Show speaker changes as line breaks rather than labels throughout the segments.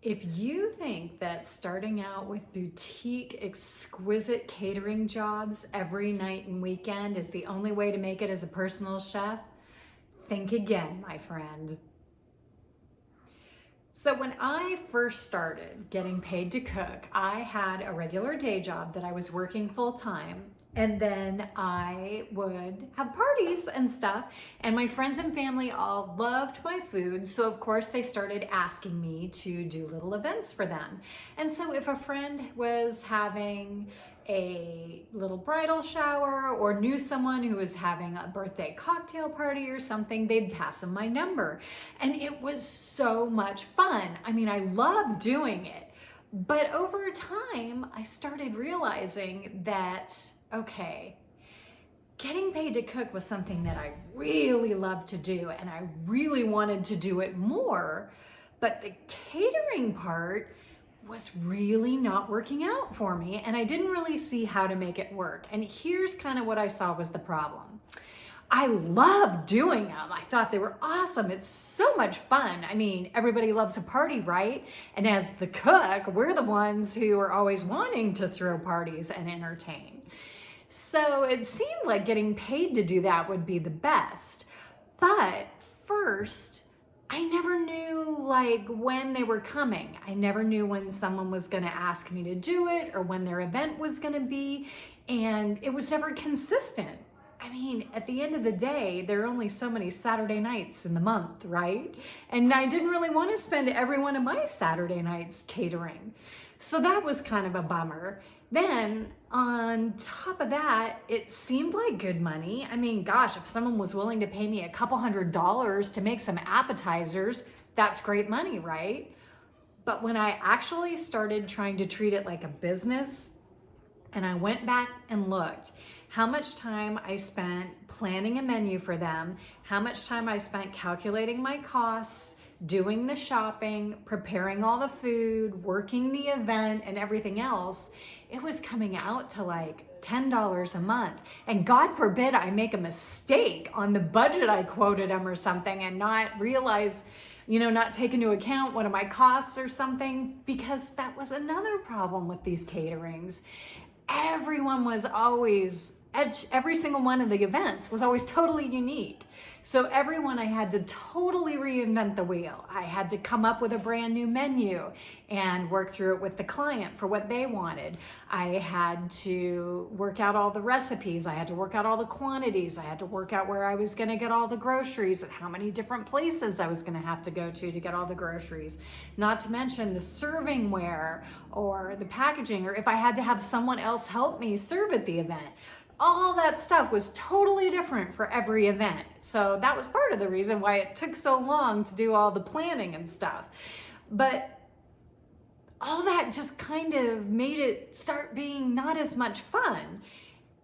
If you think that starting out with boutique, exquisite catering jobs every night and weekend is the only way to make it as a personal chef, think again, my friend. So when I first started getting paid to cook, I had a regular day job that I was working full time. And then I would have parties and stuff. And my friends and family all loved my food. So of course they started asking me to do little events for them. And so if a friend was having a little bridal shower or knew someone who was having a birthday cocktail party or something, they'd pass them my number. And it was so much fun. I mean, I loved doing it. But over time, I started realizing that, okay, getting paid to cook was something that I really loved to do and I really wanted to do it more. But the catering part was really not working out for me and I didn't really see how to make it work. And here's kind of what I saw was the problem. I loved doing them. I thought they were awesome. It's so much fun. I mean, everybody loves a party, right? And as the cook, we're the ones who are always wanting to throw parties and entertain. So it seemed like getting paid to do that would be the best. But first, I never knew like when they were coming. I never knew when someone was gonna ask me to do it or when their event was gonna be, and it was never consistent. I mean, at the end of the day, there are only so many Saturday nights in the month, right? And I didn't really want to spend every one of my Saturday nights catering. So that was kind of a bummer. Then on top of that, it seemed like good money. I mean, gosh, if someone was willing to pay me a couple $100s to make some appetizers, that's great money, right? But when I actually started trying to treat it like a business, and I went back and looked how much time I spent planning a menu for them, how much time I spent calculating my costs, doing the shopping, preparing all the food, working the event and everything else, it was coming out to like $10 a month. And God forbid I make a mistake on the budget I quoted them or something and not realize, not take into account one of my costs or something, because that was another problem with these caterings. Everyone was always, every single one of the events was always totally unique. So everyone, I had to totally reinvent the wheel. I had to come up with a brand new menu and work through it with the client for what they wanted. I had to work out all the recipes. I had to work out all the quantities. I had to work out where I was gonna get all the groceries and how many different places I was gonna have to go to get all the groceries. Not to mention the servingware or the packaging, or if I had to have someone else help me serve at the event. All that stuff was totally different for every event. So that was part of the reason why it took so long to do all the planning and stuff. But all that just kind of made it start being not as much fun.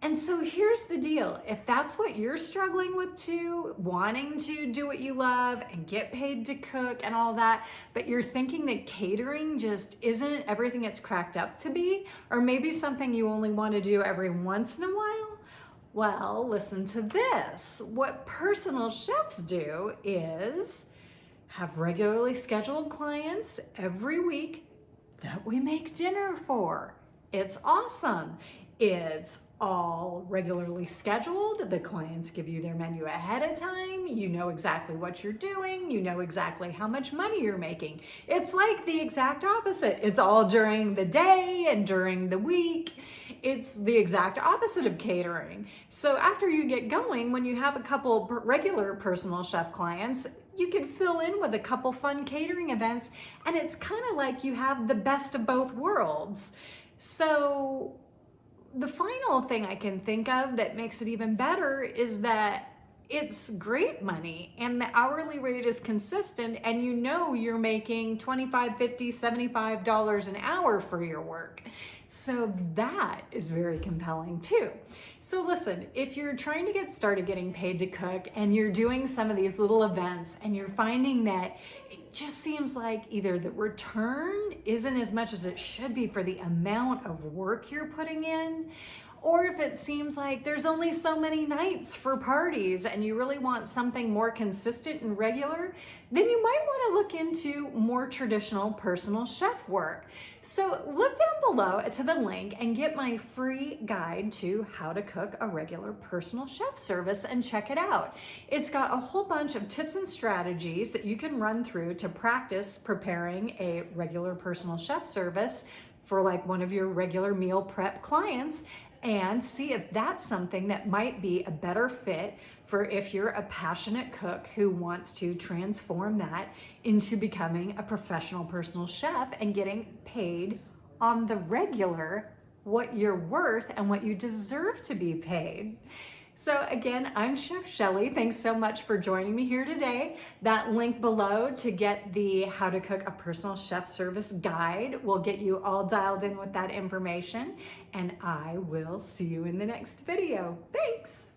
And so here's the deal. If that's what you're struggling with too, wanting to do what you love and get paid to cook and all that, but you're thinking that catering just isn't everything it's cracked up to be, or maybe something you only want to do every once in a while, well, listen to this. What personal chefs do is have regularly scheduled clients every week that we make dinner for. It's awesome. It's all regularly scheduled. The clients give you their menu ahead of time. You know exactly what you're doing. You know exactly how much money you're making. It's like the exact opposite. It's all during the day and during the week. It's the exact opposite of catering. So after you get going, when you have a couple regular personal chef clients, you can fill in with a couple fun catering events, and it's kind of like you have the best of both worlds. So the final thing I can think of that makes it even better is that it's great money and the hourly rate is consistent, and you're making $25, $50, $75 an hour for your work. So that is very compelling too. So listen, if you're trying to get started getting paid to cook and you're doing some of these little events and you're finding that it just seems like either the return isn't as much as it should be for the amount of work you're putting in, Or if it seems like there's only so many nights for parties and you really want something more consistent and regular, then you might want to look into more traditional personal chef work. So look down below to the link and get my free guide to how to cook a regular personal chef service and check it out. It's got a whole bunch of tips and strategies that you can run through to practice preparing a regular personal chef service for like one of your regular meal prep clients, and see if that's something that might be a better fit for if you're a passionate cook who wants to transform that into becoming a professional personal chef and getting paid on the regular what you're worth and what you deserve to be paid. So again, I'm Chef Shelly. Thanks so much for joining me here today. That link below to get the How to Cook a Personal Chef Service guide will get you all dialed in with that information. And I will see you in the next video. Thanks.